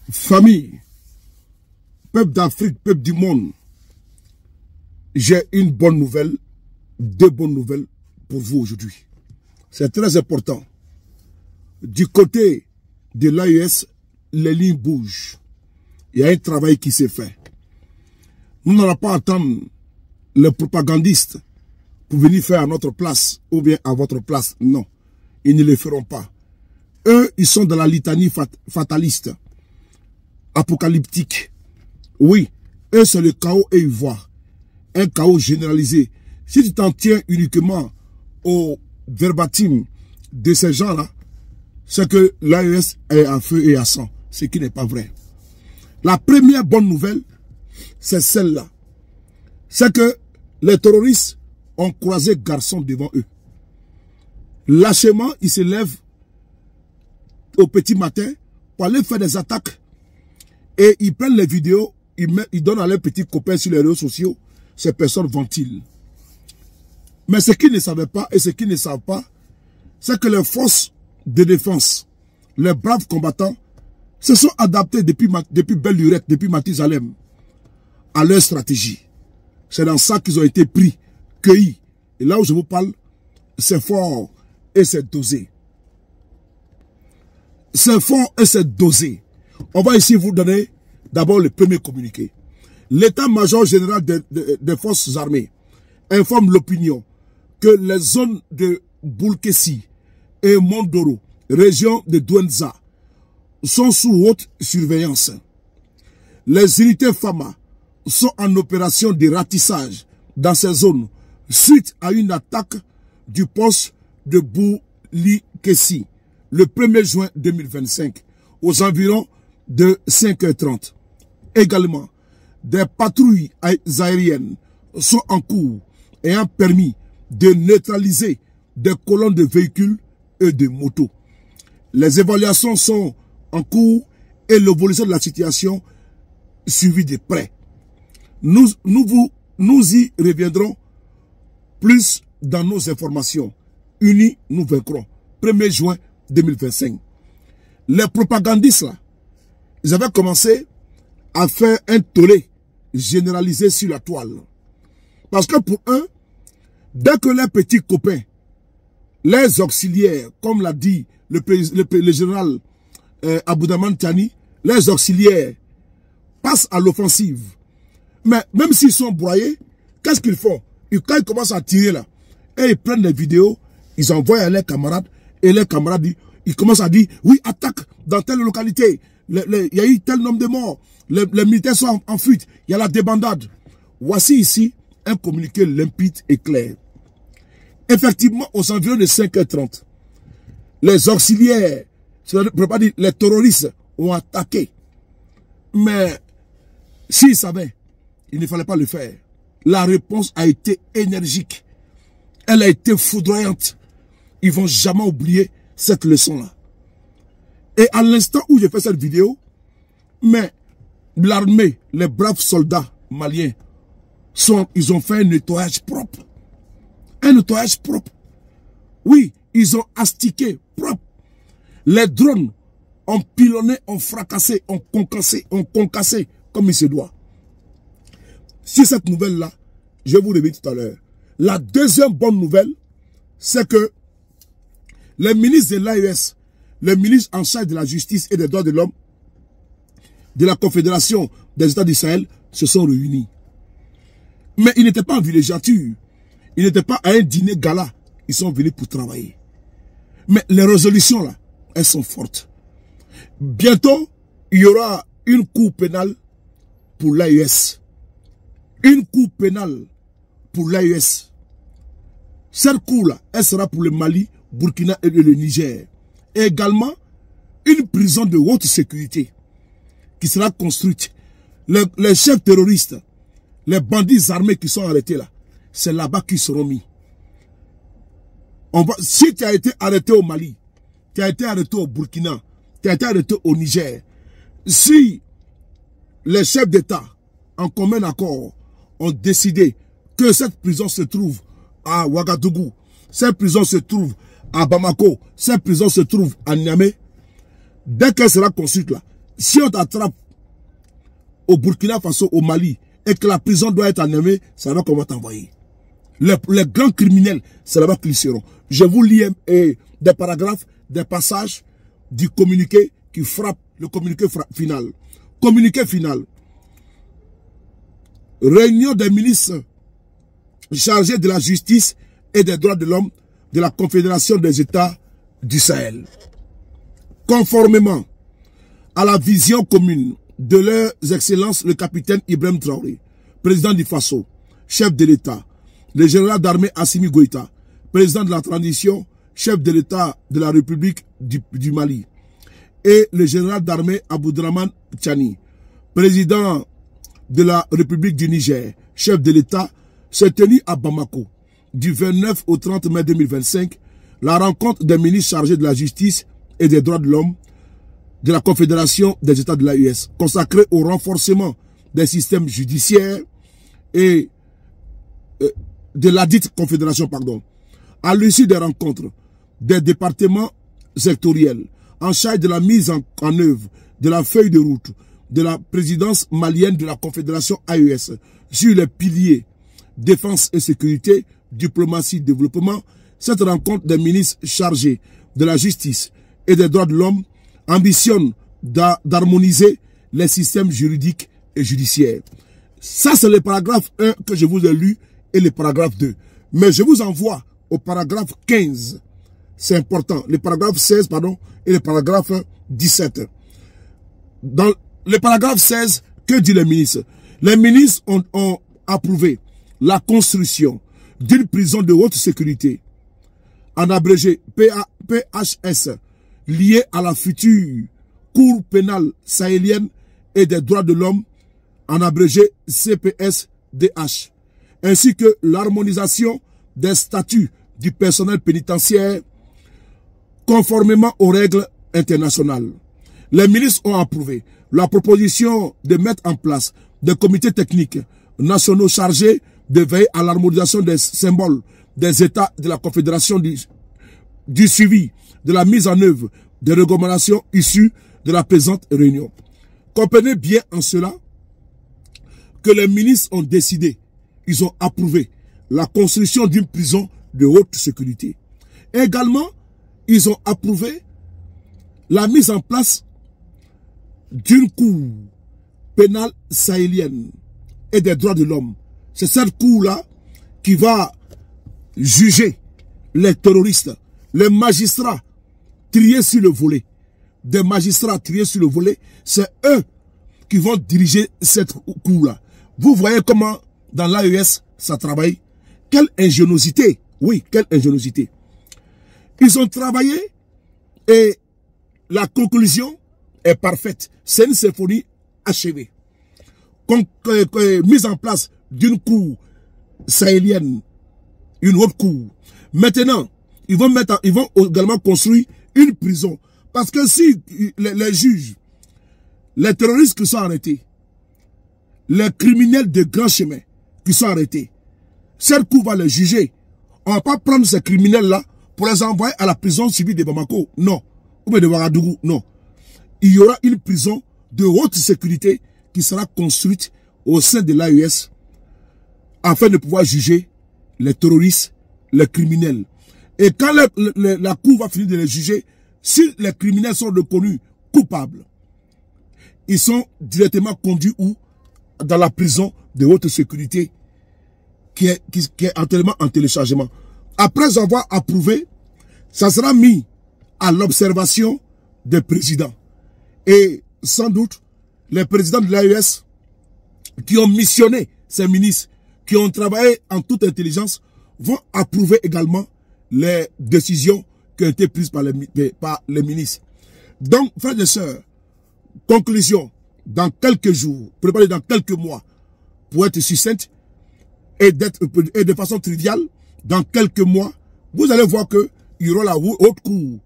Famille, peuple d'Afrique, peuple du monde, j'ai une bonne nouvelle, deux bonnes nouvelles pour vous aujourd'hui. C'est très important. Du côté de l'AES, les lignes bougent. Il y a un travail qui s'est fait. Nous n'allons pas attendre les propagandistes pour venir faire à notre place ou bien à votre place. Non, ils ne le feront pas. Eux, ils sont dans la litanie fataliste, apocalyptique. Oui, eux, c'est le chaos et ils voient. Un chaos généralisé. Si tu t'en tiens uniquement au verbatim de ces gens-là, c'est que l'AES est à feu et à sang, ce qui n'est pas vrai. La première bonne nouvelle, c'est celle-là. C'est que les terroristes ont croisé garçon devant eux. Lâchement, ils se lèvent au petit matin pour aller faire des attaques. Et ils prennent les vidéos, ils donnent à leurs petits copains sur les réseaux sociaux. Ces personnes ventilent. Mais ce qu'ils ne savaient pas et ce qu'ils ne savent pas, c'est que les forces de défense, les braves combattants, se sont adaptés depuis belle lurette, depuis Mathusalem, à leur stratégie. C'est dans ça qu'ils ont été pris, cueillis. Et là où je vous parle, c'est fort et c'est dosé. C'est fort et c'est dosé. On va ici vous donner d'abord le premier communiqué. L'état-major général des forces armées informe l'opinion que les zones de Boulkessi et Mondoro, région de Douenza, sont sous haute surveillance. Les unités FAMA sont en opération de ratissage dans ces zones suite à une attaque du poste de Boulkessi le 1er juin 2025 aux environs de 5h30. Également, des patrouilles aériennes sont en cours ayant permis de neutraliser des colonnes de véhicules et de motos. Les évaluations sont en cours et l'évolution de la situation suivie de près. Nous y reviendrons plus dans nos informations. Unis, nous vaincrons. 1er juin 2025. Les propagandistes, là, ils avaient commencé à faire un tollé généralisé sur la toile. Parce que pour eux, dès que les petits copains, les auxiliaires, comme l'a dit le général Aboudaman Tiani, les auxiliaires passent à l'offensive. Mais même s'ils sont broyés, qu'est-ce qu'ils font? Quand ils commencent à tirer là, et ils prennent des vidéos, ils envoient à leurs camarades, et les camarades, ils commencent à dire, oui, attaque dans telle localité, il y a eu tel nombre de morts, les militaires sont en fuite, il y a la débandade. Voici ici un communiqué limpide et clair. Effectivement, aux environs de 5h30, les auxiliaires, c'est-à-dire les terroristes ont attaqué. Mais s'ils savaient, il ne fallait pas le faire. La réponse a été énergique. Elle a été foudroyante. Ils ne vont jamais oublier cette leçon-là. Et à l'instant où j'ai fait cette vidéo, mais l'armée, les braves soldats maliens, ils ont fait un nettoyage propre. Un nettoyage propre. Oui, ils ont astiqué propre. Les drones ont pilonné, ont fracassé, ont concassé comme il se doit. Sur cette nouvelle-là, je vous l'ai dit tout à l'heure. La deuxième bonne nouvelle, c'est que les ministres de l'AES, les ministres en charge de la justice et des droits de l'homme, de la Confédération des États du Sahel, se sont réunis. Mais ils n'étaient pas en villégiature. Ils n'étaient pas à un dîner gala. Ils sont venus pour travailler. Mais les résolutions là, elles sont fortes. Bientôt, il y aura une cour pénale pour l'AES. Une cour pénale pour l'AES. Cette cour-là, elle sera pour le Mali, Burkina et le Niger. Et également, une prison de haute sécurité qui sera construite. Les chefs terroristes, les bandits armés qui sont arrêtés là, c'est là-bas qu'ils seront mis. Si tu as été arrêté au Mali, tu as été arrêté au Burkina, tu as été arrêté au Niger, si les chefs d'État, en commun accord, ont décidé que cette prison se trouve à Ouagadougou, cette prison se trouve à Bamako, cette prison se trouve à Niamey, dès qu'elle sera construite là, Si on t'attrape au Burkina Faso, au Mali, et que la prison doit être enlevée, c'est là qu'on va t'envoyer. Les grands criminels, c'est là-bas qu'ils seront. Je vous lis des paragraphes, des passages du communiqué qui frappe, le communiqué final. Communiqué final. Réunion des ministres chargés de la justice et des droits de l'homme de la Confédération des États du Sahel. Conformément à la vision commune de leurs excellences le capitaine Ibrahim Traoré, président du Faso, chef de l'État, le général d'armée Assimi Goïta, président de la transition, chef de l'État de la République du Mali, et le général d'armée Aboudraman Tchani, président de la République du Niger, chef de l'État, s'est tenu à Bamako du 29 au 30 mai 2025 la rencontre des ministres chargés de la justice et des droits de l'homme de la Confédération des États de l'AES, consacrée au renforcement des systèmes judiciaires et de la dite Confédération, pardon. À l'issue des rencontres des départements sectoriels en charge de la mise en œuvre de la feuille de route de la présidence malienne de la Confédération AES sur les piliers défense et sécurité, diplomatie, développement, cette rencontre des ministres chargés de la justice et des droits de l'homme ambitionne d'harmoniser les systèmes juridiques et judiciaires. Ça, c'est le paragraphe 1 que je vous ai lu et le paragraphe 2. Mais je vous envoie au paragraphe 15. C'est important. Le paragraphe 16, pardon, et le paragraphe 17. Dans le paragraphe 16, que dit les ministres? Les ministres ont approuvé la construction d'une prison de haute sécurité, en abrégé PHS, liée à la future Cour pénale sahélienne et des droits de l'homme, en abrégé CPS-DH, ainsi que l'harmonisation des statuts du personnel pénitentiaire conformément aux règles internationales. Les ministres ont approuvé la proposition de mettre en place des comités techniques nationaux chargés de veiller à l'harmonisation des symboles des États de la Confédération du suivi de la mise en œuvre des recommandations issues de la présente réunion. Comprenez bien en cela que les ministres ont décidé, ils ont approuvé la construction d'une prison de haute sécurité. Également, ils ont approuvé la mise en place d'une cour pénale sahélienne et des droits de l'homme. C'est cette cour-là qui va juger les terroristes, les magistrats triés sur le volet. Des magistrats triés sur le volet, c'est eux qui vont diriger cette cour-là. Vous voyez comment dans l'AES ça travaille? Quelle ingéniosité! Oui, quelle ingéniosité! Ils ont travaillé et la conclusion est parfaite. C'est une symphonie achevée. Mise en place d'une cour sahélienne, une autre cour. Maintenant, ils vont également construire une prison. Parce que si les juges, les terroristes qui sont arrêtés, les criminels de grand chemin qui sont arrêtés, cette cour va les juger. On ne va pas prendre ces criminels-là pour les envoyer à la prison civile de Bamako. Non. Ou bien de Ouagadougou. Non. Il y aura une prison de haute sécurité qui sera construite au sein de l'AES afin de pouvoir juger les terroristes, les criminels. Et quand la cour va finir de les juger, si les criminels sont reconnus coupables, ils sont directement conduits où? Dans la prison de haute sécurité qui est actuellement en téléchargement. Après avoir approuvé, ça sera mis à l'observation des présidents. Et sans doute, les présidents de l'AES qui ont missionné ces ministres, qui ont travaillé en toute intelligence, vont approuver également les décisions qui ont été prises par les ministres. Donc, frères et sœurs, conclusion, dans quelques jours, préparez dans quelques mois, pour être succincte et de façon triviale, dans quelques mois, vous allez voir que il y aura la haute cour,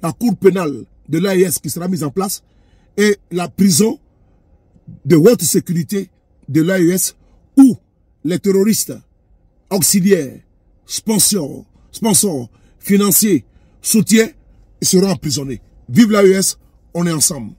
la cour pénale de l'AES qui sera mise en place et la prison de haute sécurité de l'AES où les terroristes auxiliaires, sponsors, financiers, soutiens seront emprisonnés. Vive l'AES, on est ensemble.